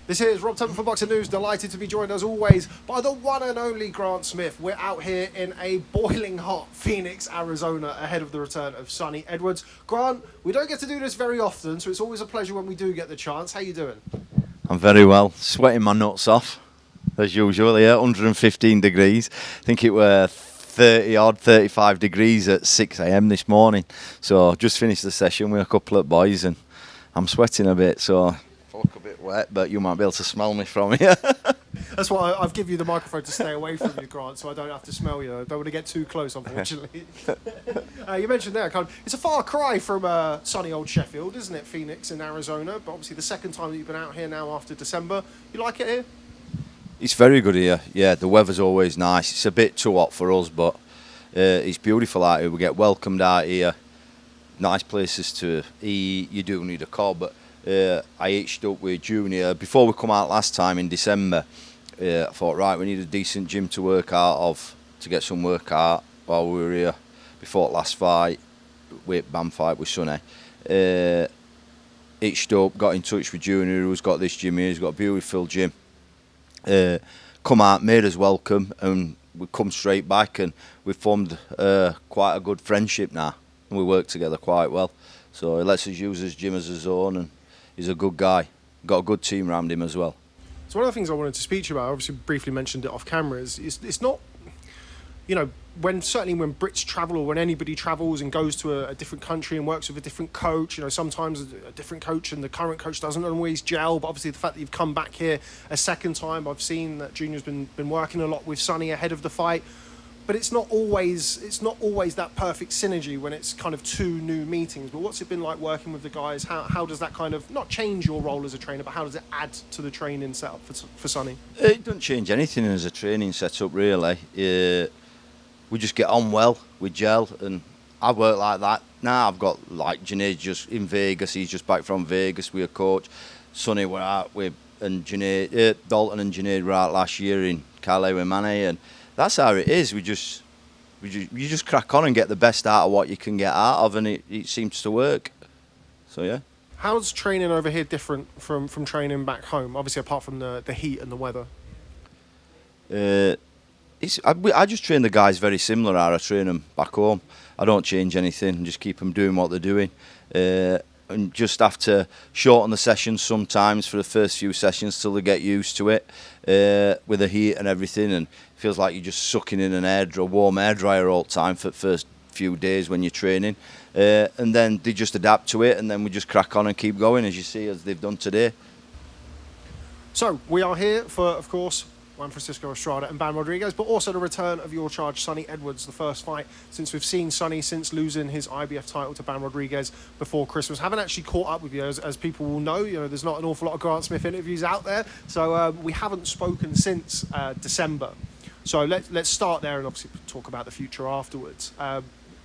This is Rob Temple for Boxing News. Delighted to be joined as always by the one and only Grant Smith. We're out here in a boiling hot Phoenix, Arizona, ahead of the return of Sonny Edwards. Grant, we don't get to do this very often, so it's always a pleasure when we do get the chance. How you doing? I'm very well. Sweating my nuts off, as usual. Yeah, 115 degrees. I think it were 35 degrees at 6 a.m. this morning. So just finished the session with a couple of boys, and I'm sweating a bit. So I look a bit wet, but you might be able to smell me from here. That's why I've given you the microphone to stay away from you, Grant, so I don't have to smell you. I don't want to get too close, unfortunately. You mentioned there, it's a far cry from sunny old Sheffield, isn't it, Phoenix in Arizona? But obviously the second time that you've been out here now after December. You like it here? It's very good here. Yeah, the weather's always nice. It's a bit too hot for us, but it's beautiful out here. We get welcomed out here. Nice places to eat. You do need a car, but I hitched up with Junior before we come out last time in December. I thought, right, we need a decent gym to work out of, to get some workout while we were here before last fight, Bam fight with Sonny. Hitched up, got in touch with Junior, who's got this gym here. He's got a beautiful gym. Come out, made us welcome, and we come straight back, and we formed quite a good friendship now, and we work together quite well. So he lets us use his gym as his own, and he's a good guy. Got a good team around him as well. So one of the things I wanted to speak to you about, I obviously briefly mentioned it off camera, is it's not, you know, certainly when Brits travel or when anybody travels and goes to a different country and works with a different coach, you know, sometimes a different coach and the current coach doesn't always gel, but obviously the fact that you've come back here a second time, I've seen that Junior's been working a lot with Sonny ahead of the fight. But it's not always that perfect synergy when it's kind of two new meetings. But what's it been like working with the guys? How does that kind of not change your role as a trainer, but how does it add to the training setup for Sonny? It doesn't change anything as a training setup, really. We just get on well, we gel, and I work like that. Now I've got like Junaid just in Vegas. He's just back from Vegas with a coach. Sonny were out with, and Junaid, Dalton and Junaid were out last year in Cali with Manny, and that's how it is. You just crack on and get the best out of what you can get out of, and it seems to work. So yeah. How's training over here different from training back home? Obviously, apart from the heat and the weather. I just train the guys very similar how I train them back home. I don't change anything. Just keep them doing what they're doing. And just have to shorten the sessions sometimes for the first few sessions till they get used to it with the heat and everything, and it feels like you're just sucking in a warm hairdryer all the time for the first few days when you're training, and then they just adapt to it, and then we just crack on and keep going, as you see, as they've done today. So we are here for, of course, Juan Francisco Estrada and Bam Rodriguez, but also the return of your charge, Sonny Edwards, the first fight since we've seen Sonny since losing his IBF title to Bam Rodriguez before Christmas. Haven't actually caught up with you, as people will know. You know, there's not an awful lot of Grant Smith interviews out there, so we haven't spoken since December. So let's start there and obviously talk about the future afterwards.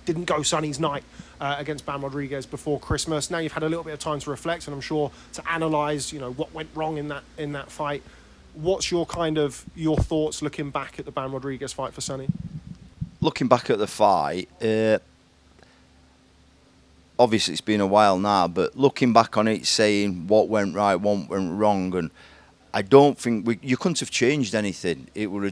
Didn't go Sonny's night against Bam Rodriguez before Christmas. Now you've had a little bit of time to reflect, and I'm sure to analyse, you know, what went wrong in that fight. What's your thoughts looking back at the Bam Rodriguez fight for Sonny? Looking back at the fight, obviously it's been a while now, but looking back on it, saying what went right, what went wrong, and I don't think you couldn't have changed anything. It were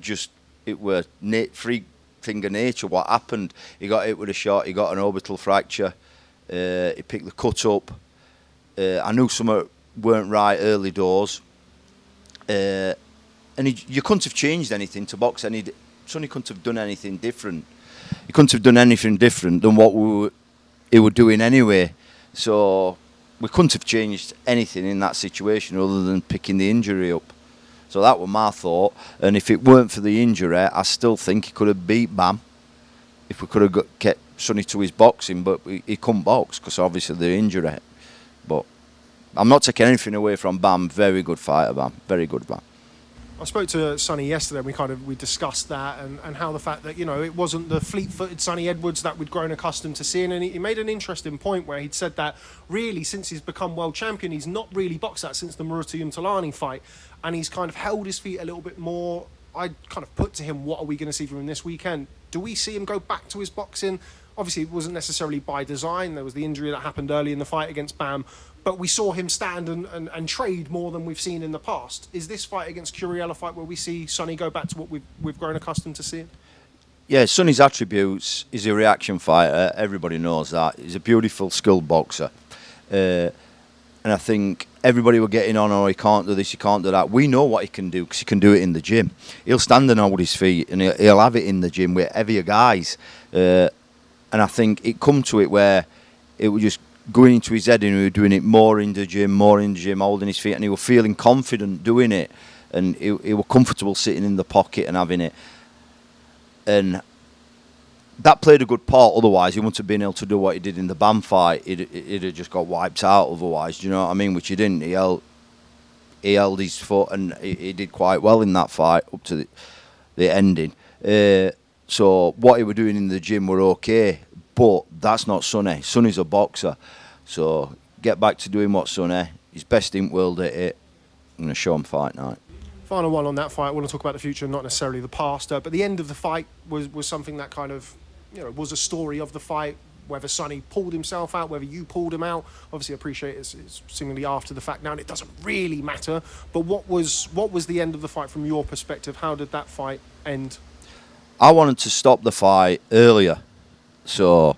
free finger nature. What happened? He got hit with a shot. He got an orbital fracture. He picked the cut up. I knew something weren't right early doors. And you couldn't have changed anything to box. Sonny couldn't have done anything different. He couldn't have done anything different than what he were doing anyway. So we couldn't have changed anything in that situation other than picking the injury up. So that was my thought. And if it weren't for the injury, I still think he could have beat Bam if we could have kept Sonny to his boxing. But he couldn't box because obviously the injury. But I'm not taking anything away from Bam. Very good fighter, Bam. Very good, Bam. I spoke to Sonny yesterday, and we discussed that and how the fact that, you know, it wasn't the fleet-footed Sonny Edwards that we'd grown accustomed to seeing, and he made an interesting point where he'd said that really since he's become world champion, he's not really boxed that since the Maruti Umtalani fight, and he's kind of held his feet a little bit more. I kind of put to him, what are we going to see from him this weekend? Do we see him go back to his boxing? Obviously, it wasn't necessarily by design. There was the injury that happened early in the fight against Bam. but we saw him stand and trade more than we've seen in the past. Is this fight against Curiel a fight where we see Sonny go back to what we've grown accustomed to seeing? Yeah, Sonny's attributes, he's a reaction fighter. Everybody knows that. He's a beautiful, skilled boxer. And I think everybody were getting on, oh, he can't do this, he can't do that. We know what he can do because he can do it in the gym. He'll stand and hold his feet and he'll have it in the gym with heavier guys. And I think it come to it where it was just going into his head and he was doing it more in the gym, holding his feet, and he was feeling confident doing it. And he was comfortable sitting in the pocket and having it. And that played a good part. Otherwise, he wouldn't have been able to do what he did in the Bam fight. He'd have just got wiped out otherwise. Do you know what I mean? Which he didn't. He held his foot and he did quite well in that fight up to the ending. So what he was doing in the gym were okay. But that's not Sonny. Sonny's a boxer. So get back to doing what Sonny. He's best in world at it. I'm going to show him fight night. Final one on that fight. I want to talk about the future, not necessarily the past. But the end of the fight was something that kind of, was a story of the fight. Whether Sonny pulled himself out, whether you pulled him out. Obviously, I appreciate it's seemingly after the fact now, and it doesn't really matter. But what was the end of the fight from your perspective? How did that fight end? I wanted to stop the fight earlier, so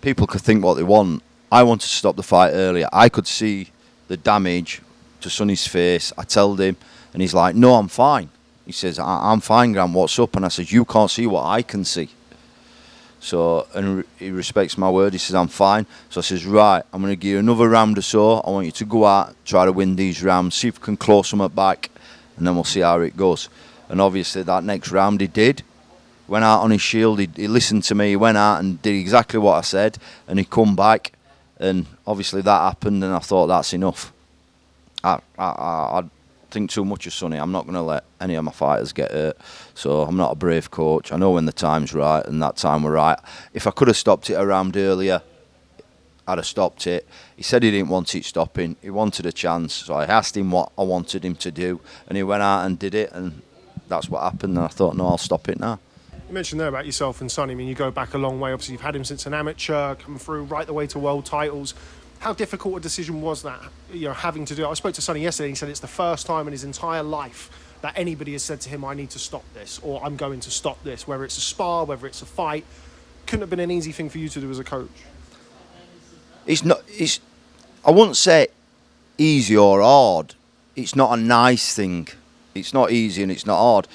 people could think what they want. I wanted to stop the fight earlier. I could see the damage to Sonny's face. I told him. And he's like, no, I'm fine. He says, I'm fine, Grant, what's up? And I says, you can't see what I can see. So, and he respects my word. He says, I'm fine. So I says, right, I'm going to give you another round or so. I want you to go out, try to win these rounds, see if you can close them back, and then we'll see how it goes. And obviously that next round he did. Went out on his shield, he listened to me, he went out and did exactly what I said, and he come back. And obviously that happened, and I thought, that's enough. I think too much of Sonny. I'm not going to let any of my fighters get hurt. So I'm not a brave coach. I know when the time's right, and that time were right. If I could have stopped it a round earlier, I'd have stopped it. He said he didn't want it stopping. He wanted a chance. So I asked him what I wanted him to do, and he went out and did it, and that's what happened. And I thought, no, I'll stop it now. You mentioned there about yourself and Sonny. I mean, you go back a long way. Obviously, you've had him since an amateur, come through right the way to world titles. How difficult a decision was that, having to do it? I spoke to Sonny yesterday, and he said it's the first time in his entire life that anybody has said to him, I need to stop this, or I'm going to stop this, whether it's a spar, whether it's a fight. Couldn't have been an easy thing for you to do as a coach. I wouldn't say easy or hard. It's not a nice thing. It's not easy and it's not hard.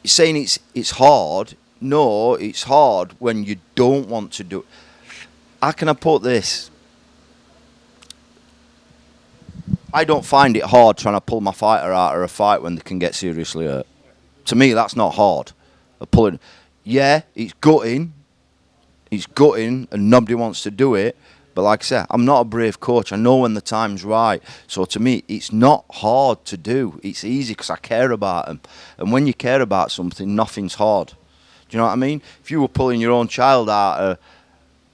You're saying it's hard. No, it's hard when you don't want to do it. How can I put this? I don't find it hard trying to pull my fighter out of a fight when they can get seriously hurt. To me, that's not hard. Yeah, it's gutting, and nobody wants to do it. But like I said, I'm not a brave coach. I know when the time's right. So to me, it's not hard to do. It's easy because I care about them. And when you care about something, nothing's hard. Do you know what I mean? If you were pulling your own child out of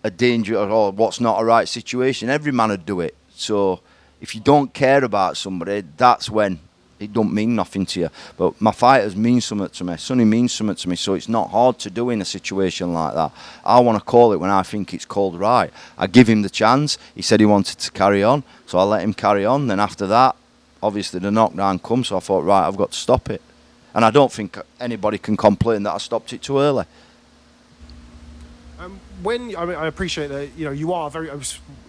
a danger or what's not a right situation, every man would do it. So if you don't care about somebody, that's when it don't mean nothing to you. But my fighters mean something to me. Sonny means something to me, so it's not hard to do in a situation like that. I want to call it when I think it's called right. I give him the chance. He said he wanted to carry on, so I let him carry on. Then after that, obviously the knockdown comes, so I thought, right, I've got to stop it. And I don't think anybody can complain that I stopped it too early. I appreciate that, you are very an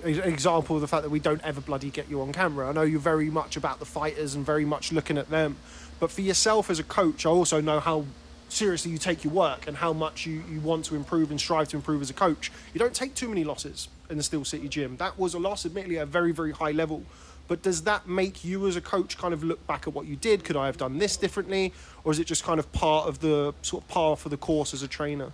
example of the fact that we don't ever bloody get you on camera. I know you're very much about the fighters and very much looking at them. But for yourself as a coach, I also know how seriously you take your work and how much you want to improve and strive to improve as a coach. You don't take too many losses in the Steel City gym. That was a loss, admittedly, at a very, very high level. But does that make you as a coach kind of look back at what you did? Could I have done this differently? Or is it just kind of part of the sort of par for the course as a trainer?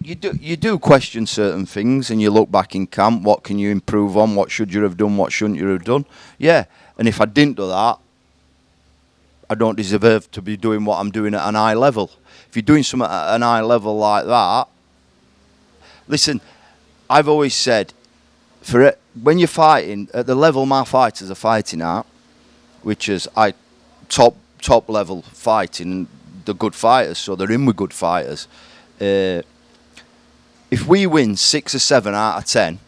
You do question certain things, and you look back in camp. What can you improve on? What should you have done? What shouldn't you have done? Yeah, and if I didn't do that, I don't deserve to be doing what I'm doing at an high level. If you're doing something at an high level like that, listen, I've always said, when you're fighting at the level my fighters are fighting at, which is top level fighting, the good fighters, so they're in with good fighters. If we win 6 or 7 out of 10,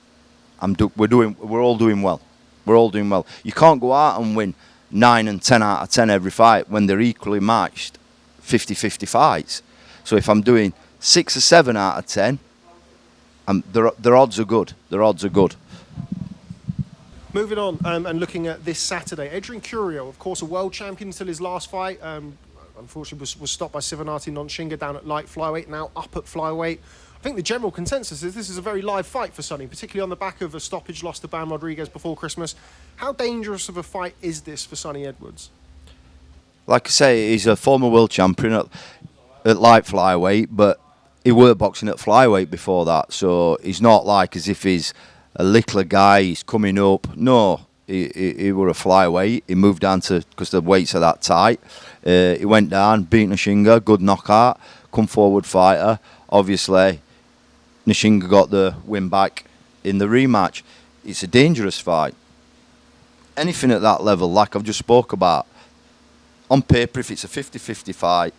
We're all doing well. We're all doing well. You can't go out and win 9 and 10 out of 10 every fight when they're equally matched 50-50 fights. So if I'm doing 6 or 7 out of 10, their odds are good. Their odds are good. Moving on and looking at this Saturday, Adrian Curiel, of course, a world champion until his last fight. Unfortunately, was stopped by Sivanati Nonshinga down at light flyweight, now up at flyweight. I think the general consensus is this is a very live fight for Sonny, particularly on the back of a stoppage loss to Bam Rodriguez before Christmas. How dangerous of a fight is this for Sonny Edwards? Like I say, he's a former world champion at light flyweight, but he were boxing at flyweight before that, so he's not like as if he's a littler guy, he's coming up. No, he were a flyweight. He moved down to, because the weights are that tight. He went down, beat Nonshinga, good knockout, come forward fighter. Obviously, Nonshinga got the win back in the rematch. It's a dangerous fight. Anything at that level, like I've just spoke about, on paper, if it's a 50-50 fight,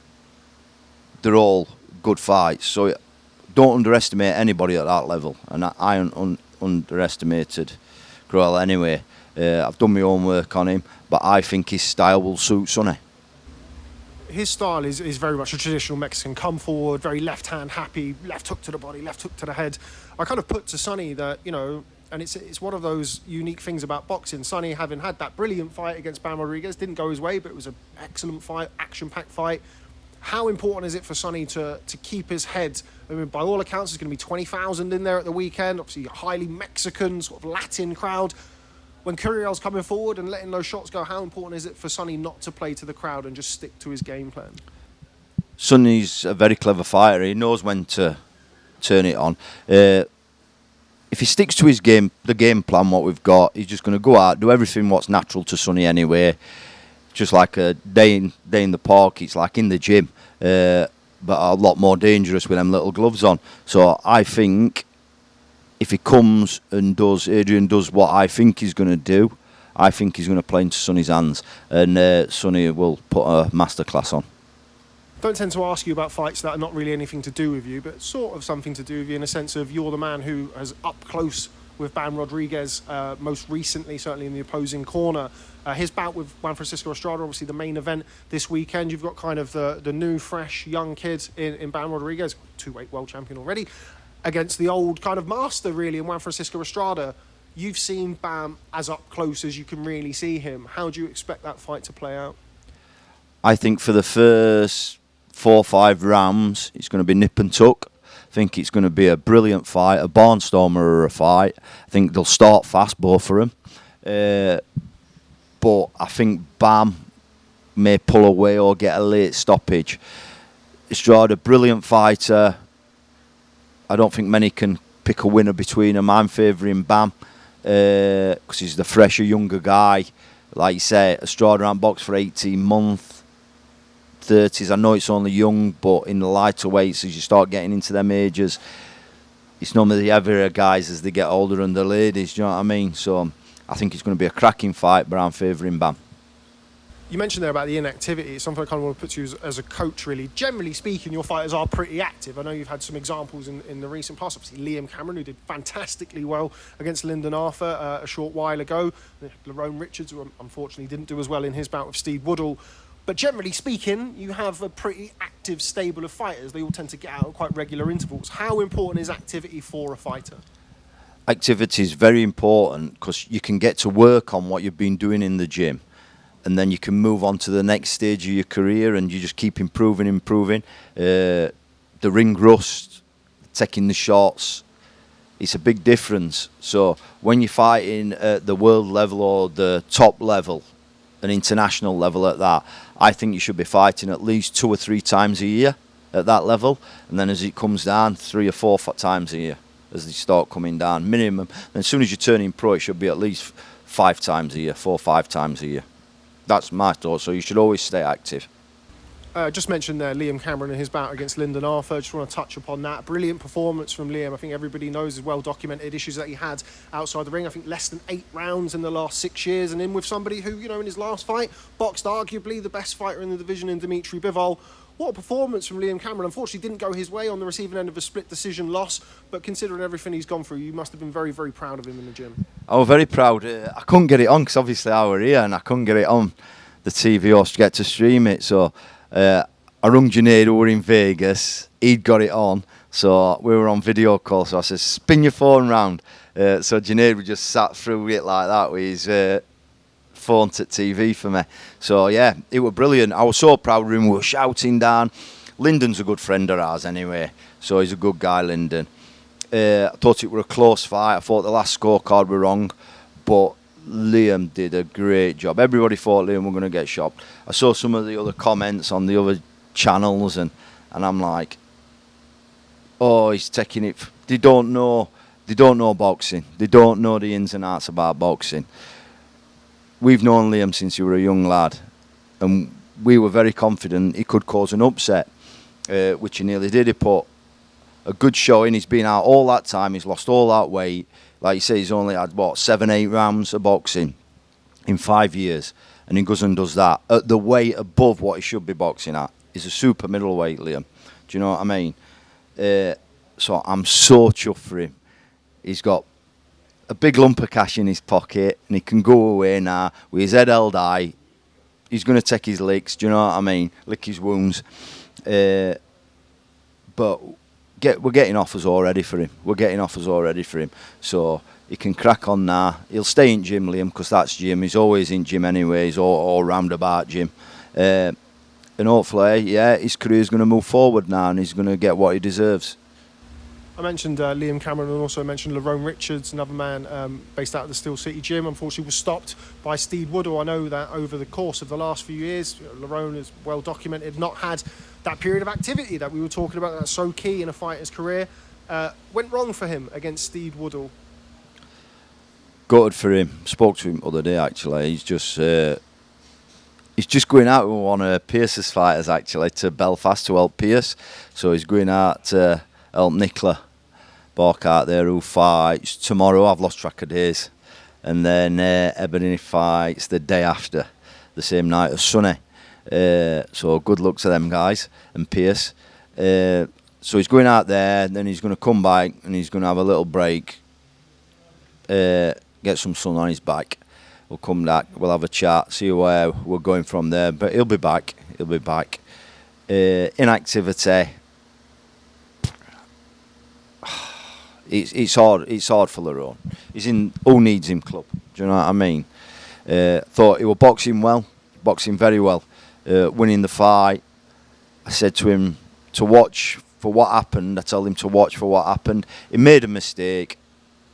they're all good fights. So don't underestimate anybody at that level. And I underestimated Curiel anyway. I've done my own work on him, but I think his style will suit Sonny. His style is very much a traditional Mexican come forward, very left-hand happy, left hook to the body, left hook to the head. I kind of put to Sonny that, you know, and it's one of those unique things about boxing. Sonny, having had that brilliant fight against Bam Rodriguez, didn't go his way, but it was an excellent fight, action-packed fight. How important is it for Sonny to keep his head? I mean, by all accounts, there's going to be 20,000 in there at the weekend. Obviously, a highly Mexican, sort of Latin crowd. When Curiel's coming forward and letting those shots go, how important is it for Sonny not to play to the crowd and just stick to his game plan? Sonny's a very clever fighter. He knows when to turn it on. If he sticks to his game, the game plan, what we've got, he's just going to go out, do everything what's natural to Sonny anyway. Just like a day in the park, it's like in the gym, but a lot more dangerous with them little gloves on. So I think if he comes and Adrian does what I think he's going to do, I think he's going to play into Sonny's hands, and Sonny will put a masterclass on. Don't tend to ask you about fights that are not really anything to do with you, but sort of something to do with you in a sense of you're the man who has up close with Bam Rodriguez, most recently, certainly in the opposing corner. His bout with Juan Francisco Estrada, obviously the main event this weekend. You've got kind of the new, fresh, young kid in Bam Rodriguez, two-weight world champion already, against the old kind of master, really, in Juan Francisco Estrada. You've seen Bam as up close as you can really see him. How do you expect that fight to play out? I think for the first 4 or 5 rounds, it's going to be nip and tuck. I think it's going to be a brilliant fight, a barnstormer of a fight. I think they'll start fast, both of them. But I think Bam may pull away or get a late stoppage. Estrada, brilliant fighter. I don't think many can pick a winner between them. I'm favouring Bam because he's the fresher, younger guy. Like you say, Estrada hasn't boxed for 18 months. 30s. I know it's only young, but in the lighter weights, as you start getting into them ages, it's normally the heavier guys as they get older and the ladies, do you know what I mean? So I think it's going to be a cracking fight, but I'm favouring Bam. You mentioned there about the inactivity. It's something I kind of want to put to you as a coach, really. Generally speaking, your fighters are pretty active. I know you've had some examples in the recent past. Obviously, Liam Cameron, who did fantastically well against Lyndon Arthur a short while ago. Lerone Richards, who unfortunately didn't do as well in his bout with Steve Woodall. But generally speaking, you have a pretty active stable of fighters. They all tend to get out at quite regular intervals. How important is activity for a fighter? Activity is very important because you can get to work on what you've been doing in the gym, and then you can move on to the next stage of your career and you just keep improving. The ring rust, taking the shots, it's a big difference. So when you're fighting at the world level or the top level, an international level at that, I think you should be fighting at least 2 or 3 times a year at that level, and then as it comes down, 3 or 4 times a year as they start coming down, minimum. And as soon as you're turning pro, it should be at least 5 times a year, 4 or 5 times a year. That's my thought, so you should always stay active. Just mentioned there Liam Cameron and his bout against Lyndon Arthur. Just want to touch upon that. Brilliant performance from Liam. I think everybody knows his well-documented issues that he had outside the ring. I think less than 8 rounds in the last 6 years, and in with somebody who, you know, in his last fight, boxed arguably the best fighter in the division in Dimitri Bivol. what a performance from Liam Cameron. Unfortunately, didn't go his way on the receiving end of a split decision loss, but considering everything he's gone through, you must have been very, very proud of him in the gym. I was very proud. I couldn't get it on because obviously I were here and I couldn't get it on the TV or to get to stream it. So I rung Junaid, who were in Vegas. He'd got it on, so we were on video call. So I said, spin your phone round. So Junaid would just sat through it like that with his phone to TV for me. So yeah, it was brilliant. I was so proud of him. We were shouting down. Lyndon's a good friend of ours anyway, so he's a good guy, Lyndon. I thought it were a close fight. I thought the last scorecard were wrong, but Liam did a great job. Everybody thought Liam were going to get shot. I saw some of the other comments on the other channels, and I'm like, oh, he's taking it. They don't know boxing. They don't know the ins and outs about boxing. We've known Liam since he was a young lad, and we were very confident he could cause an upset, which he nearly did. He put a good showing. He's been out all that time. He's lost all that weight. Like you say, he's only had, 7-8 rounds of boxing in 5 years, and he goes and does that at the weight above what he should be boxing at. He's a super middleweight, Liam. Do you know what I mean? So I'm so chuffed for him. He's got a big lump of cash in his pocket, and he can go away now with his head held high. He's going to take his licks, do you know what I mean? Lick his wounds. But we're getting offers already for him. So he can crack on now. He'll stay in gym, Liam, because that's gym. He's always in gym anyway. He's all round about gym. And hopefully, yeah, his career's going to move forward now, and he's going to get what he deserves. I mentioned Liam Cameron, and also mentioned Lerone Richards, another man based out of the Steel City Gym. Unfortunately, was stopped by Steed Woodall. I know that over the course of the last few years, Lerone is well documented, not had that period of activity that we were talking about that's so key in a fighter's career. Went wrong for him against Steed Woodall. Gutted for him. Spoke to him the other day, actually. He's just going out with one of Pierce's fighters, actually, to Belfast to help Pierce. So he's going out to help Nicola Borkart there, who fights tomorrow. I've lost track of days. And then Ebony fights the day after, the same night as Sonny. So good luck to them guys and Pierce. So he's going out there, then he's going to come back and he's going to have a little break, get some sun on his back. We'll come back, we'll have a chat, see where we're going from there. But he'll be back. Inactivity. It's hard for Lerone. He's in Who Needs Him club. Do you know what I mean? Thought he was boxing very well, winning the fight. I said to him to watch for what happened. I told him to watch for what happened. He made a mistake.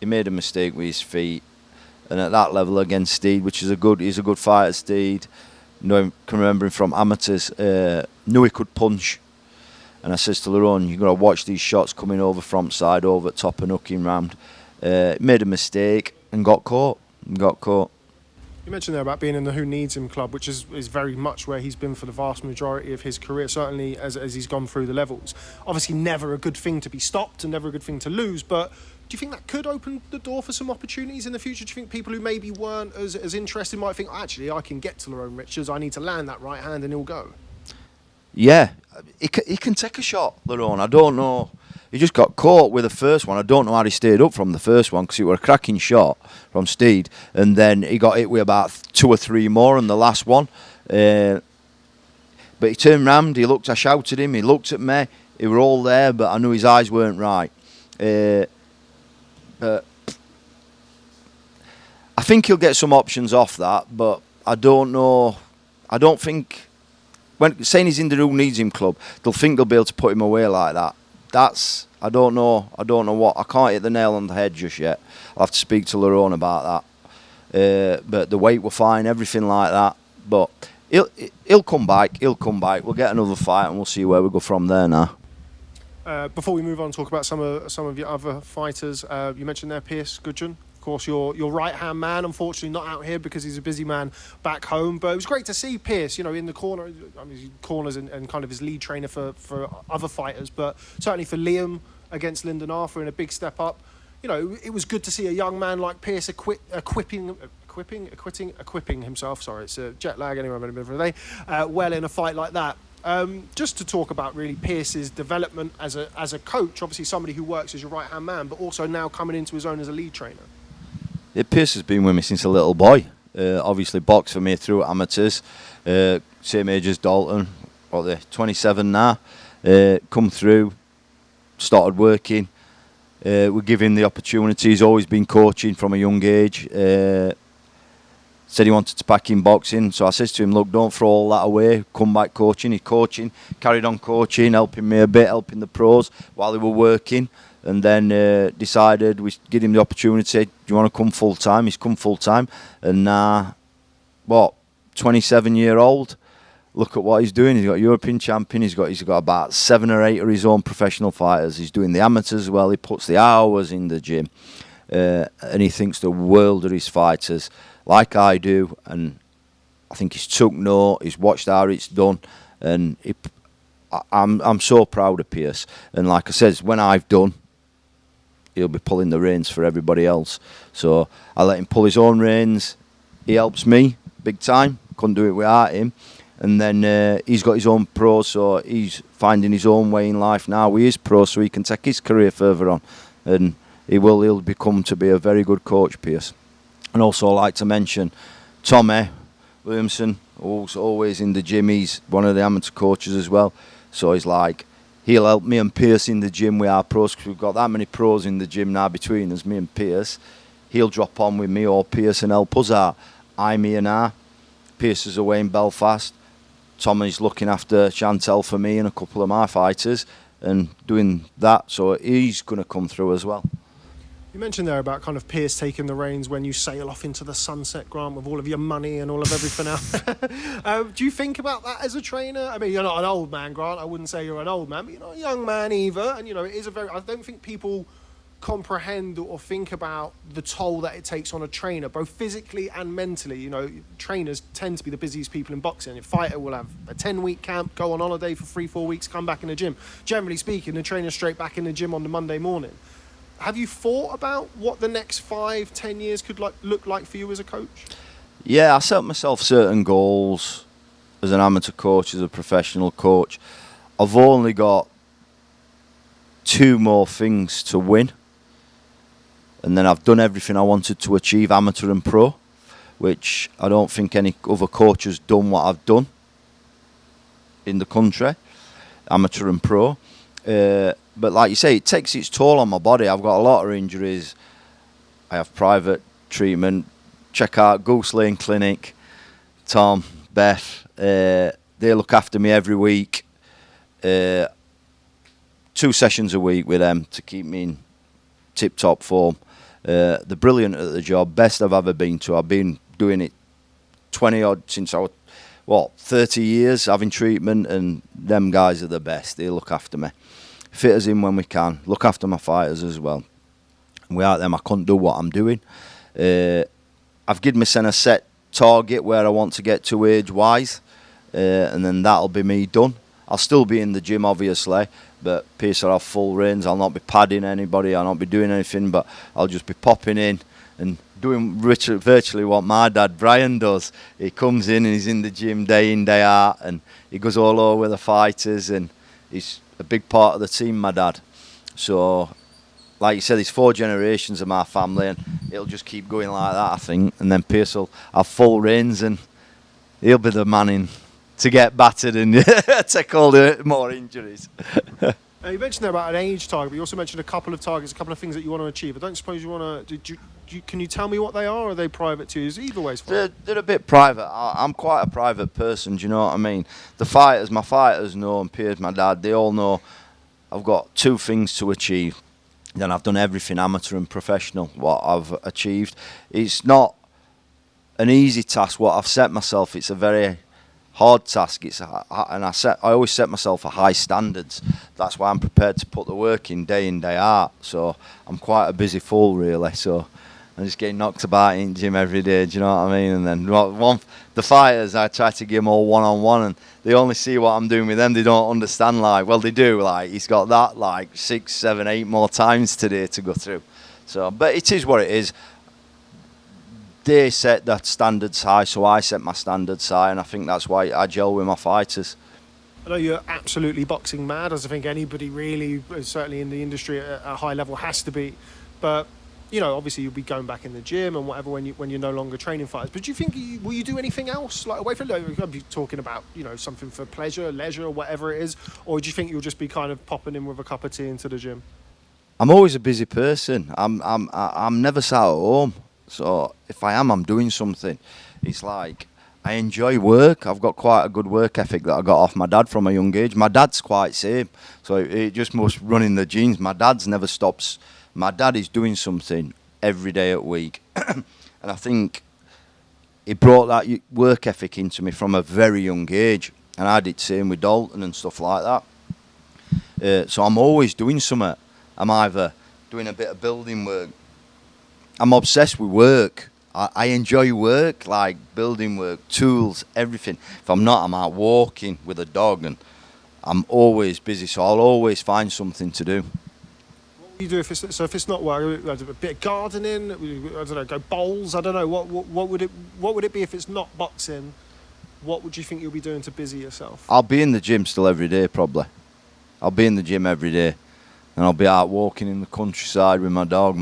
With his feet, and at that level against Steed, which is he's a good fighter, Steed. Can remember him from amateurs. Knew he could punch. And I says to Lerone, you've got to watch these shots coming over front side, over top and hooking round. Made a mistake and got caught. You mentioned there about being in the Who Needs Him club, which is very much where he's been for the vast majority of his career, certainly as he's gone through the levels. Obviously never a good thing to be stopped and never a good thing to lose, but do you think that could open the door for some opportunities in the future? Do you think people who maybe weren't as interested might think, actually, I can get to Lerone Richards, I need to land that right hand and he'll go? Yeah, he can take a shot, Lerone. I don't know. He just got caught with the first one. I don't know how he stayed up from the first one because it was a cracking shot from Steed. And then he got hit with about 2 or 3 more in the last one. But he turned round, I shouted him, he looked at me. He were all there, but I knew his eyes weren't right. I think he'll get some options off that, but I don't know. I don't think... When saying he's in the Who Needs Him club, they'll think they'll be able to put him away like that. I don't know what. I can't hit the nail on the head just yet. I'll have to speak to Lerone about that. But the weight were fine, everything like that. But he'll come back. We'll get another fight and we'll see where we go from there now. Before we move on and talk about some of your other fighters, you mentioned there Pierce Gudgeon. Of course, your right-hand man, unfortunately not out here because he's a busy man back home. But it was great to see Pierce, in the corner. I mean, corners and kind of his lead trainer for other fighters, but certainly for Liam against Lyndon Arthur in a big step up. It was good to see a young man like Pierce equipping himself. Sorry, it's a jet lag anyway. I'm in the middle of the day. Well, in a fight like that. Just to talk about really Pierce's development as a coach, obviously somebody who works as your right hand man, but also now coming into his own as a lead trainer. Yeah, Pierce has been with me since a little boy. Obviously boxed for me through amateurs, same age as Dalton. What they're 27 now. Come through, started working. We give him the opportunity. He's always been coaching from a young age. Said he wanted to back in boxing, so I said to him, look, don't throw all that away, come back coaching. He's coaching, carried on coaching, helping me a bit, helping the pros while they were working, and then decided we give him the opportunity. Do you want to come full time? He's come full time, and 27-year-old. Look at what he's doing. He's got European champion. He's got about 7 or 8 of his own professional fighters. He's doing the amateurs as well. He puts the hours in the gym, and he thinks the world of his fighters, like I do. And I think he's took note. He's watched how it's done, and I'm so proud of Pierce. And like I said, when I've done, he'll be pulling the reins for everybody else. So I let him pull his own reins. He helps me big time. Couldn't do it without him. And then he's got his own pro, so he's finding his own way in life now. He is pro, so he can take his career further on. And he'll become to be a very good coach, Pierce. And also I'd like to mention Tommy Williamson, who's always in the gym. He's one of the amateur coaches as well. So he'll help me and Pierce in the gym with our pros, because we've got that many pros in the gym now between us, me and Pierce. He'll drop on with me or Pierce and help us out. I'm here now. Pierce is away in Belfast. Tommy's looking after Chantel for me and a couple of my fighters and doing that, so he's going to come through as well. You mentioned there about kind of Pierce taking the reins when you sail off into the sunset, Grant, with all of your money and all of everything else. Do you think about that as a trainer? I mean, you're not an old man, Grant. I wouldn't say you're an old man, but you're not a young man either. And, it is I don't think people comprehend or think about the toll that it takes on a trainer, both physically and mentally. Trainers tend to be the busiest people in boxing. A fighter will have a 10-week camp, go on holiday for 3-4 weeks, come back in the gym. Generally speaking, the trainer's straight back in the gym on the Monday morning. Have you thought about what the next 5-10 years could look like for you as a coach? Yeah, I set myself certain goals as an amateur coach, as a professional coach. I've only got 2 more things to win. And then I've done everything I wanted to achieve, amateur and pro, which I don't think any other coach has done what I've done in the country, amateur and pro. But like you say, it takes its toll on my body. I've got a lot of injuries. I have private treatment. Check out Goose Lane Clinic, Tom, Beth. They look after me every week. 2 sessions a week with them to keep me in tip-top form. They're brilliant at the job, best I've ever been to. I've been doing it 20-odd since I was, 30 years having treatment, and them guys are the best. They look after me. Fit us in when we can. Look after my fighters as well. And without them, I couldn't do what I'm doing. I've given myself a set target where I want to get to age-wise, and then that'll be me done. I'll still be in the gym, obviously, but Pierce will have full reins. I'll not be padding anybody. I'll not be doing anything, but I'll just be popping in and doing virtually what my dad, Brian, does. He comes in and he's in the gym day in, day out, and he goes all over the fighters, and he's a big part of the team, my dad. So, like you said, there's 4 generations of my family, and it'll just keep going like that, I think. And then Pierce will have full reins, and he'll be the man in to get battered and take all the more injuries. You mentioned there about an age target, but you also mentioned a couple of targets, a couple of things that you want to achieve. I don't suppose you want to... Can you tell me what they are, or are they private to you? Either way is fine. They're a bit private. I'm quite a private person, do you know what I mean? My fighters know, and Piers, my dad, they all know I've got 2 things to achieve. Then I've done everything amateur and professional, what I've achieved. It's not an easy task, what I've set myself. It's a very hard task. I always set myself a high standards. That's why I'm prepared to put the work in, day out. So I'm quite a busy fool, really. So I'm just getting knocked about in the gym every day, do you know what I mean? And then the fighters, I try to give them all one-on-one, and they only see what I'm doing with them. They don't understand, they do. He's got that 6, 7, 8 more times today to go through. So, but it is what it is. They set that standards high, so I set my standards high, and I think that's why I gel with my fighters. I know you're absolutely boxing mad, as I think anybody really, certainly in the industry at a high level, has to be. But obviously you'll be going back in the gym and whatever when you're no longer training fighters. But do you think will you do anything else like away from? I'll be talking about something for pleasure, leisure, whatever it is, or do you think you'll just be kind of popping in with a cup of tea into the gym? I'm always a busy person. I'm never sat at home. So if I am, I'm doing something. It's like I enjoy work. I've got quite a good work ethic that I got off my dad from a young age. My dad's quite same. So it just must run in the genes. My dad's never stops. My dad is doing something every day at week. And I think he brought that work ethic into me from a very young age. And I did the same with Dalton and stuff like that. So I'm always doing something. I'm either doing a bit of building work. I'm obsessed with work. I enjoy work, like building work, tools, everything. If I'm not, I'm out walking with a dog, and I'm always busy, so I'll always find something to do. What do you do if it's not work? A bit of gardening. I don't know. Go bowls. I don't know. What would it be if it's not boxing? What would you think you'll be doing to busy yourself? I'll be in the gym still every day, probably. I'll be in the gym every day, and I'll be out walking in the countryside with my dog,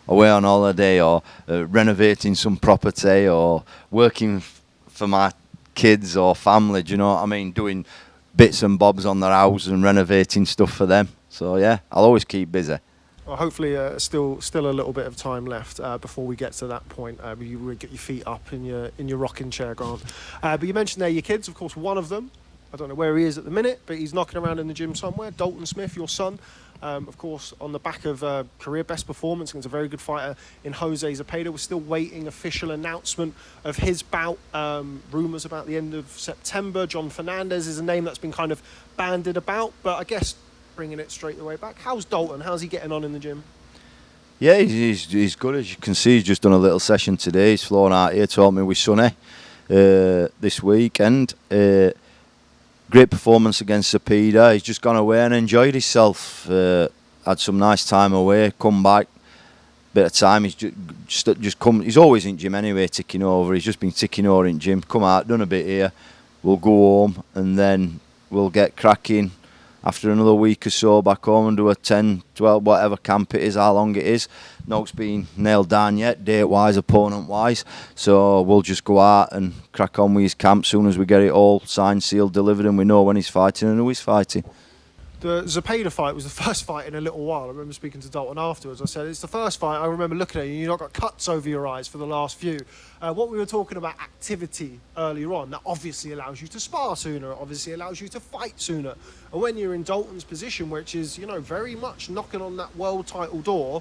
away on holiday, or renovating some property, or working for my kids or family. Do you know what I mean? Doing bits and bobs on their house and renovating stuff for them. So yeah, I'll always keep busy. Well, hopefully, still a little bit of time left before we get to that point. Where you get your feet up in your rocking chair, Grant. But you mentioned there your kids. Of course, one of them, I don't know where he is at the minute, but he's knocking around in the gym somewhere. Dalton Smith, your son. Of course, on the back of career best performance against a very good fighter in Jose Zepeda. We're still waiting official announcement of his bout. Rumours about the end of September. John Fernandez is a name that's been kind of bandied about, but I guess bringing it straight the way back. How's Dalton? How's he getting on in the gym? Yeah, he's good. As you can see, he's just done a little session today. He's flown out here, taught me with Sonny this weekend. Great performance against Zepeda. He's just gone away and enjoyed himself. Had some nice time away. Come back, bit of time. He's just come. He's always in gym anyway, ticking over. He's just been ticking over in gym. Come out, done a bit here. We'll go home and then we'll get cracking after another week or so back home and do a 10, 12, whatever camp it is, how long it is. No's been nailed down yet, date-wise, opponent-wise. So we'll just go out and crack on with his camp soon as we get it all signed, sealed, delivered, and we know when he's fighting and who he's fighting. The Zepeda fight was the first fight in a little while. I remember speaking to Dalton afterwards. I said, it's the first fight. I remember looking at you, you've not got cuts over your eyes for the last few. What we were talking about activity earlier on, that obviously allows you to spar sooner, obviously allows you to fight sooner. And when you're in Dalton's position, which is, very much knocking on that world title door,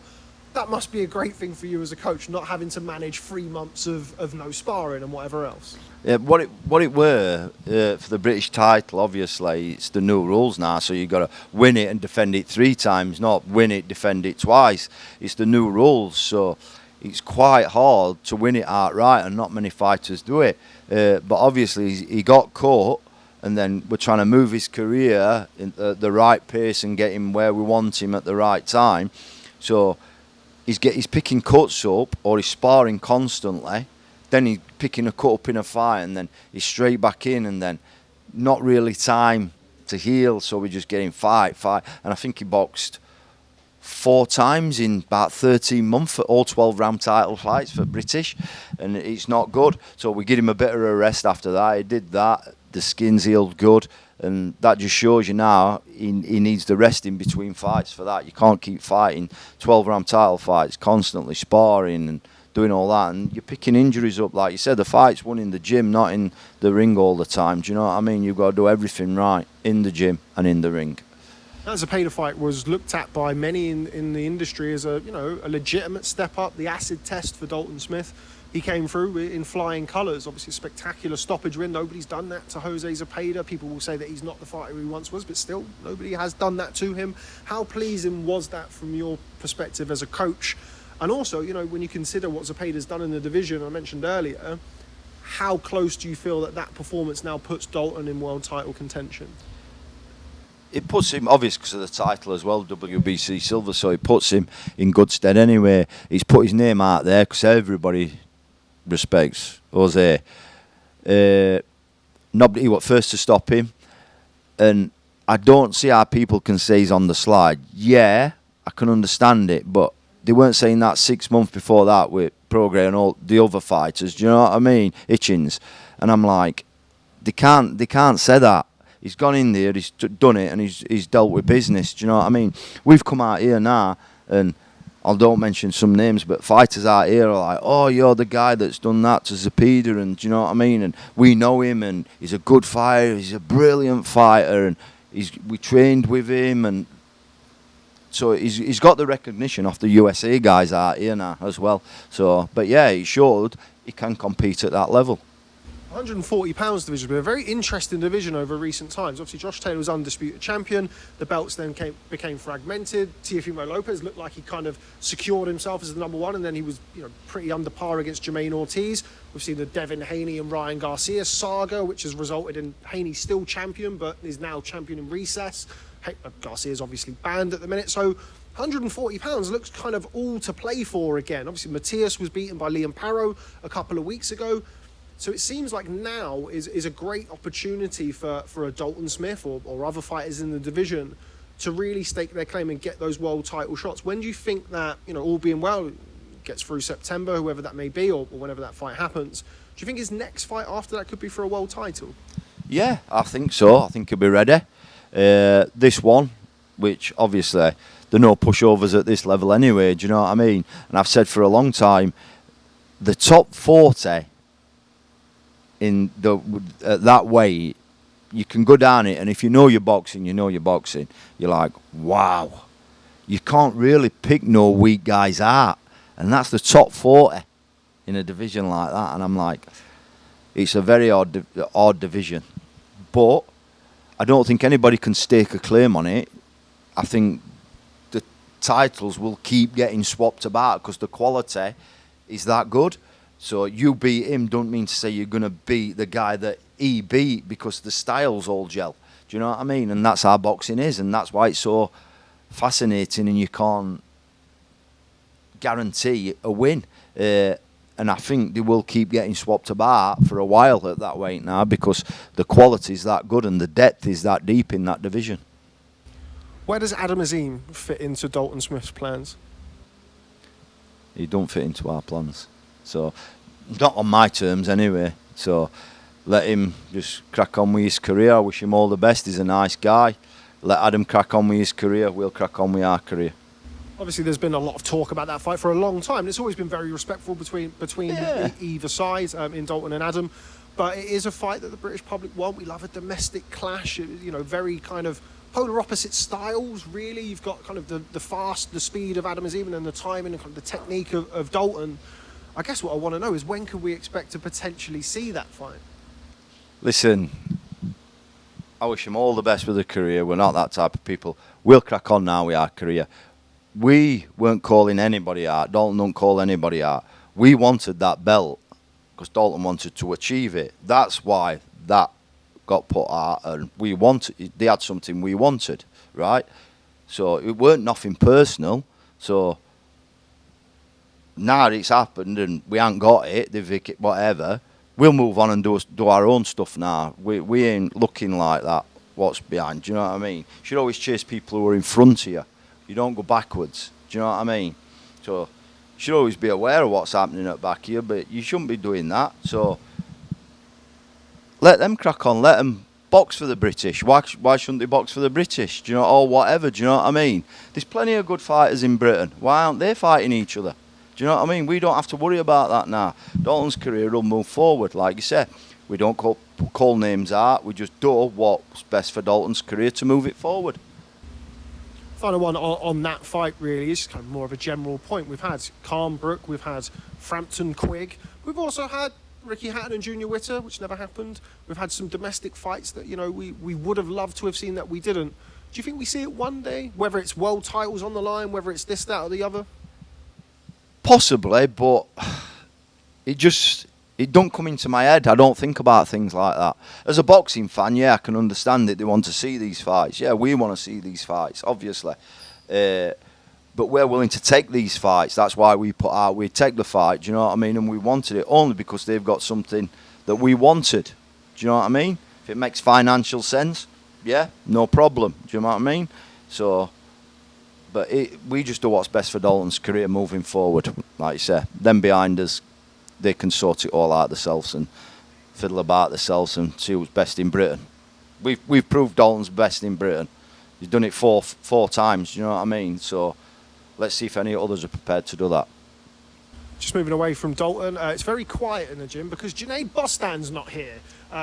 that must be a great thing for you as a coach, not having to manage 3 months of no sparring and whatever else. Yeah, what it were for the British title, obviously, it's the new rules now, so you've got to win it and defend it 3 times, not win it, defend it twice. It's the new rules, so it's quite hard to win it outright, and not many fighters do it. But obviously, he got caught, and then we're trying to move his career at the right pace and get him where we want him at the right time. So he's picking cuts up, or he's sparring constantly. Then he's picking a cut up in a fight, and then he's straight back in, and then not really time to heal, so we're just getting fight. And I think he boxed 4 times in about 13 months for all 12-round title fights for British, and it's not good. So we give him a bit of a rest after that. He did that. The skin's healed good, and that just shows you now he needs the rest in between fights for that. You can't keep fighting 12-round title fights, constantly sparring and doing all that, and you're picking injuries up. Like you said, the fight's won in the gym, not in the ring all the time. Do you know what I mean? You've got to do everything right in the gym and in the ring. That Zepeda fight was looked at by many in the industry as a legitimate step up. The acid test for Dalton Smith, he came through in flying colours. Obviously, a spectacular stoppage win. Nobody's done that to Jose Zepeda. People will say that he's not the fighter he once was, but still, nobody has done that to him. How pleasing was that from your perspective as a coach? And also, when you consider what Zepeda's done in the division, I mentioned earlier, how close do you feel that performance now puts Dalton in world title contention? It puts him, obviously, because of the title as well, WBC Silver, so it puts him in good stead anyway. He's put his name out there because everybody respects Jose. Nobody was first to stop him. And I don't see how people can say he's on the slide. Yeah, I can understand it, but they weren't saying that 6 months before that with Prograis and all the other fighters. Do you know what I mean? Hitchens. And I'm like, they can't say that. He's gone in there, he's done it, and he's dealt with business. Do you know what I mean? We've come out here now, and I don't mention some names, but fighters out here are like, oh, you're the guy that's done that to Zepeda, and do you know what I mean? And we know him, and he's a good fighter, he's a brilliant fighter, and we trained with him, and so he's got the recognition off the USA guys out here now as well. So, but yeah, he showed he can compete at that level. 140 pounds division has been a very interesting division over recent times. Obviously, Josh Taylor was undisputed champion. The belts then became fragmented. Teofimo Lopez looked like he kind of secured himself as the number one, and then he was, pretty under par against Jermaine Ortiz. We've seen the Devin Haney and Ryan Garcia saga, which has resulted in Haney still champion, but is now champion in recess. Garcia's obviously banned at the minute, so 140 pounds looks kind of all to play for again. Obviously, Matthias was beaten by Liam Parrow a couple of weeks ago. So it seems like now is a great opportunity for a Dalton Smith or other fighters in the division to really stake their claim and get those world title shots. When do you think that, all being well, gets through September, whoever that may be, or whenever that fight happens, do you think his next fight after that could be for a world title? Yeah, I think so. I think he'll be ready. This one, which obviously there are no pushovers at this level anyway, do you know what I mean? And I've said for a long time, the top 40 in that way, you can go down it, and if you know your boxing, you're like, wow, you can't really pick no weak guys out, and that's the top 40 in a division like that. And I'm like, it's a very odd division, but I don't think anybody can stake a claim on it. I think the titles will keep getting swapped about because the quality is that good. So you beat him don't mean to say you're going to beat the guy that he beat because the styles all gel. Do you know what I mean? And that's how boxing is, and that's why it's so fascinating, and you can't guarantee a win. And I think they will keep getting swapped about for a while at that weight now because the quality is that good and the depth is that deep in that division. Where does Adam Azim fit into Dalton Smith's plans? He don't fit into our plans. So, not on my terms anyway. So, let him just crack on with his career. I wish him all the best. He's a nice guy. Let Adam crack on with his career. We'll crack on with our career. Obviously, there's been a lot of talk about that fight for a long time. It's always been very respectful between either side in Dalton and Adam. But it is a fight that the British public want. We love a domestic clash. Very kind of polar opposite styles, really. You've got kind of the speed of Adam Azim and then the timing and kind of the technique of Dalton. I guess what I want to know is when can we expect to potentially see that fight? Listen, I wish him all the best with the career. We're not that type of people. We'll crack on now with our career. We weren't calling anybody out. Dalton don't call anybody out. We wanted that belt because Dalton wanted to achieve it. That's why that got put out, and they had something we wanted, right? So it weren't nothing personal. So now it's happened and we ain't got it, whatever, we'll move on and do our own stuff now. We ain't looking like that, what's behind, do you know what I mean? You should always chase people who are in front of you. You don't go backwards, do you know what I mean? So you should always be aware of what's happening at back here, but you shouldn't be doing that. So let them crack on, let them box for the British. Why shouldn't they box for the British? Do you know, or whatever, do you know what I mean? There's plenty of good fighters in Britain. Why aren't they fighting each other? Do you know what I mean? We don't have to worry about that now. Dalton's career will move forward, like you said. We don't call names out. We just do what's best for Dalton's career to move it forward. Final one on that fight really is kind of more of a general point. We've had Calmbrook, we've had Frampton Quigg. We've also had Ricky Hatton and Junior Witter, which never happened. We've had some domestic fights that, we would have loved to have seen that we didn't. Do you think we see it one day? Whether it's world titles on the line, whether it's this, that or the other? Possibly, but it don't come into my head. I don't think about things like that. As a boxing fan, yeah, I can understand it. They want to see these fights. Yeah, we want to see these fights, obviously. But we're willing to take these fights. That's why we take the fight, do you know what I mean? And we wanted it only because they've got something that we wanted. Do you know what I mean? If it makes financial sense, yeah, no problem. Do you know what I mean? So, but we just do what's best for Dalton's career moving forward. Like you say, them behind us, they can sort it all out themselves and fiddle about themselves and see who's best in Britain. We've proved Dalton's best in Britain. He's done it four times. Do you know what I mean? So let's see if any others are prepared to do that. Just moving away from Dalton, it's very quiet in the gym because Junaid Bostan's not here.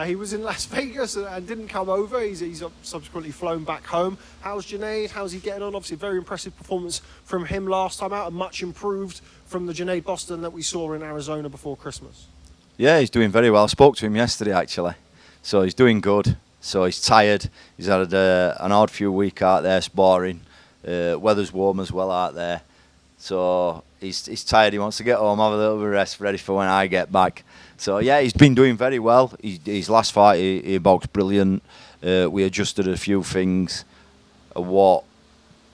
He was in Las Vegas and didn't come over. He's subsequently flown back home. How's Junaid? How's he getting on? Obviously, a very impressive performance from him last time out, and much improved from the Junaid Bostan that we saw in Arizona before Christmas. Yeah, he's doing very well. I spoke to him yesterday, actually. So he's doing good. So he's tired. He's had an odd few weeks out there sparring. Weather's warm as well out there. So he's tired. He wants to get home, have a little bit of rest, ready for when I get back. So yeah, he's been doing very well. His last fight, he boxed brilliant. We adjusted a few things, what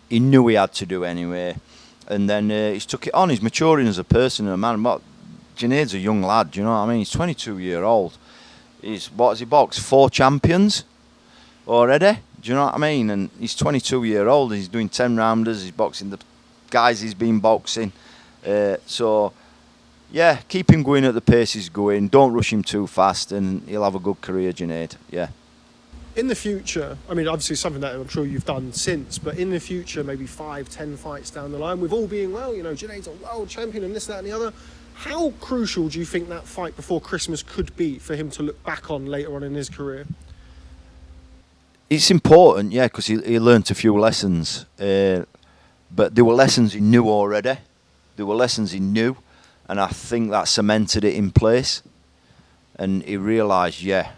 he knew he had to do anyway, and then he's took it on. He's maturing as a person and a man. But Junaid's a young lad. Do you know what I mean? He's 22-year-old. What has he boxed? 4 champions already. Do you know what I mean? And he's 22-year-old. He's doing 10 rounders. He's boxing the guys he's been boxing. So, yeah, keep him going at the pace he's going. Don't rush him too fast, and he'll have a good career, Junaid. Yeah. In the future, I mean, obviously something that I'm sure you've done since, but in the future, maybe 5-10 fights down the line, with all being well, you know, Junaid's a world champion and this, that, and the other. How crucial do you think that fight before Christmas could be for him to look back on later on in his career? It's important, yeah, because he learnt a few lessons. But there were lessons he knew already. And I think that cemented it in place. And he realised, yeah,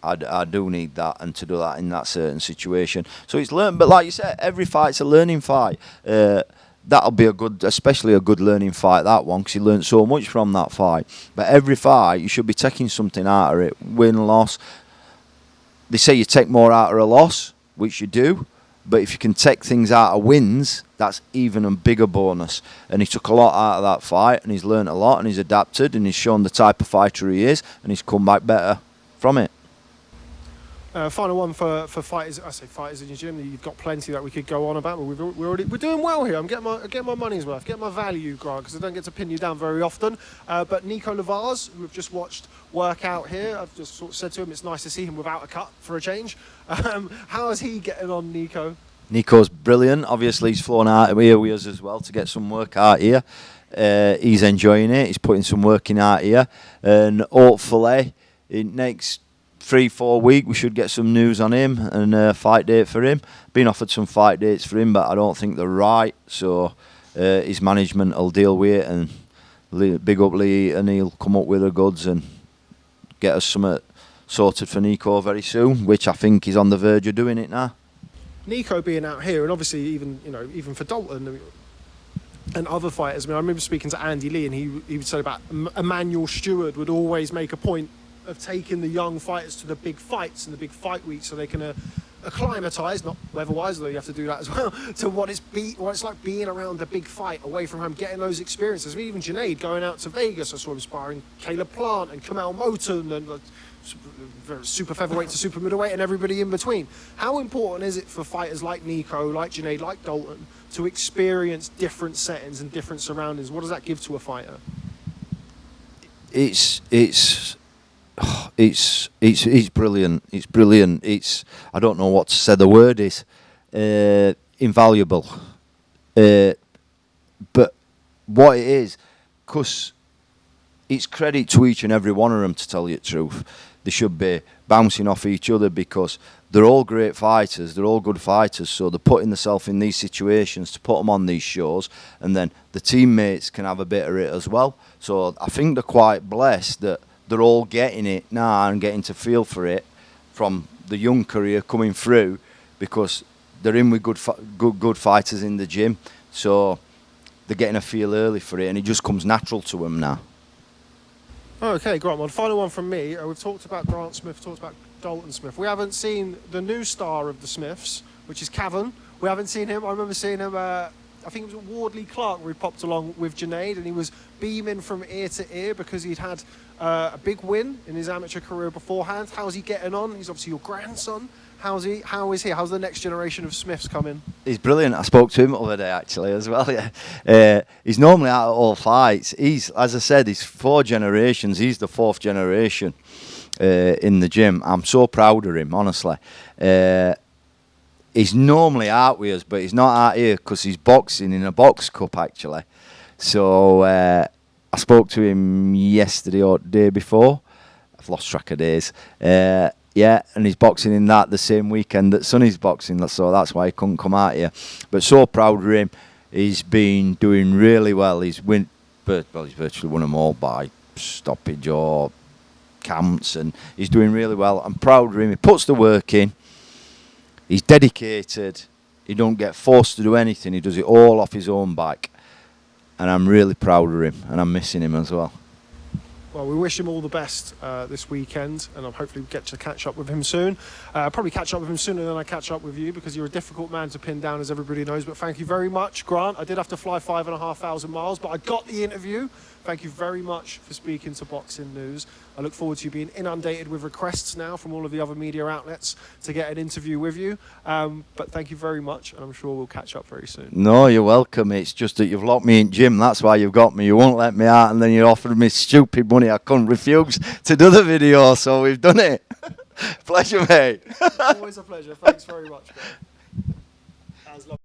I do need that, and to do that in that certain situation. So he's learned, but like you said, every fight's a learning fight. That'll be especially a good learning fight, that one, because he learned so much from that fight. But every fight, you should be taking something out of it. Win, loss. They say you take more out of a loss, which you do. But if you can take things out of wins, that's even a bigger bonus. And he took a lot out of that fight, and he's learned a lot, and he's adapted, and he's shown the type of fighter he is, and he's come back better from it. Final one for fighters. I say fighters in your gym. You've got plenty that we could go on about, but we're doing well here. I'm getting my money's worth, getting my value, Grant, because I don't get to pin you down very often. But Nico Leivars, who we've just watched work out here, I've just sort of said to him, it's nice to see him without a cut for a change. How is he getting on, Nico? Nico's brilliant. Obviously, he's flown out here with us as well to get some work out here. He's enjoying it. He's putting some work in out here, and hopefully, in next 3-4 weeks, we should get some news on him and a fight date for him. Been offered some fight dates for him, but I don't think they're right. So his management will deal with it, and big up Lee, and he'll come up with the goods and get us something sorted for Nico very soon, which I think he's on the verge of doing it now. Nico being out here, and obviously even for Dalton and other fighters. I mean, I remember speaking to Andy Lee, and he would say about Emmanuel Stewart would always make a point of taking the young fighters to the big fights and the big fight weeks, so they can acclimatise, not weather-wise, although you have to do that as well, to what it's like being around the big fight away from home, getting those experiences. I mean, even Junaid going out to Vegas, I saw him sparring Caleb Plant and Kamal Moton and super featherweight to super middleweight and everybody in between. How important is it for fighters like Nico, like Junaid, like Dalton to experience different settings and different surroundings? What does that give to a fighter? It's brilliant. It's brilliant. I don't know what to say. The word is invaluable. But what it is, because it's credit to each and every one of them, to tell you the truth. They should be bouncing off each other because they're all great fighters. They're all good fighters. So they're putting themselves in these situations to put them on these shows, and then the teammates can have a bit of it as well. So I think they're quite blessed that they're all getting it now and getting to feel for it from the young career coming through, because they're in with good fighters in the gym. So they're getting a feel early for it, and it just comes natural to them now. Okay, Grant, well, final one from me. We've talked about Grant Smith, talked about Dalton Smith. We haven't seen the new star of the Smiths, which is Cavan. We haven't seen him. I remember seeing him I think it was at Wardley Clark where he popped along with Junaid, and he was beaming from ear to ear because he'd had a big win in his amateur career beforehand. How's he getting on? He's obviously your grandson. How is he? How's the next generation of Smiths coming? He's brilliant. I spoke to him the other day actually as well. Yeah, he's normally out at all fights. He's, as I said, he's 4 generations. He's the 4th generation in the gym. I'm so proud of him, honestly. He's normally out with us, but he's not out here because he's boxing in a box cup actually. So I spoke to him yesterday or the day before. I've lost track of days. Yeah, and he's boxing in that the same weekend that Sonny's boxing, so that's why he couldn't come out here. But so proud of him. He's been doing really well. He's virtually won them all by stoppage or camps, and he's doing really well. I'm proud of him. He puts the work in. He's dedicated. He don't get forced to do anything. He does it all off his own back. And I'm really proud of him, and I'm missing him as well. Well, we wish him all the best this weekend, and I'll hopefully get to catch up with him soon. Probably catch up with him sooner than I catch up with you, because you're a difficult man to pin down, as everybody knows. But thank you very much, Grant. I did have to fly 5,500 miles, but I got the interview. Thank you very much for speaking to Boxing News. I look forward to you being inundated with requests now from all of the other media outlets to get an interview with you. But thank you very much, and I'm sure we'll catch up very soon. No, you're welcome. It's just that you've locked me in gym. That's why you've got me. You won't let me out, and then you offered me stupid money. I couldn't refuse to do the video, so we've done it. Pleasure, mate. Always a pleasure. Thanks very much, Grant. That was lovely.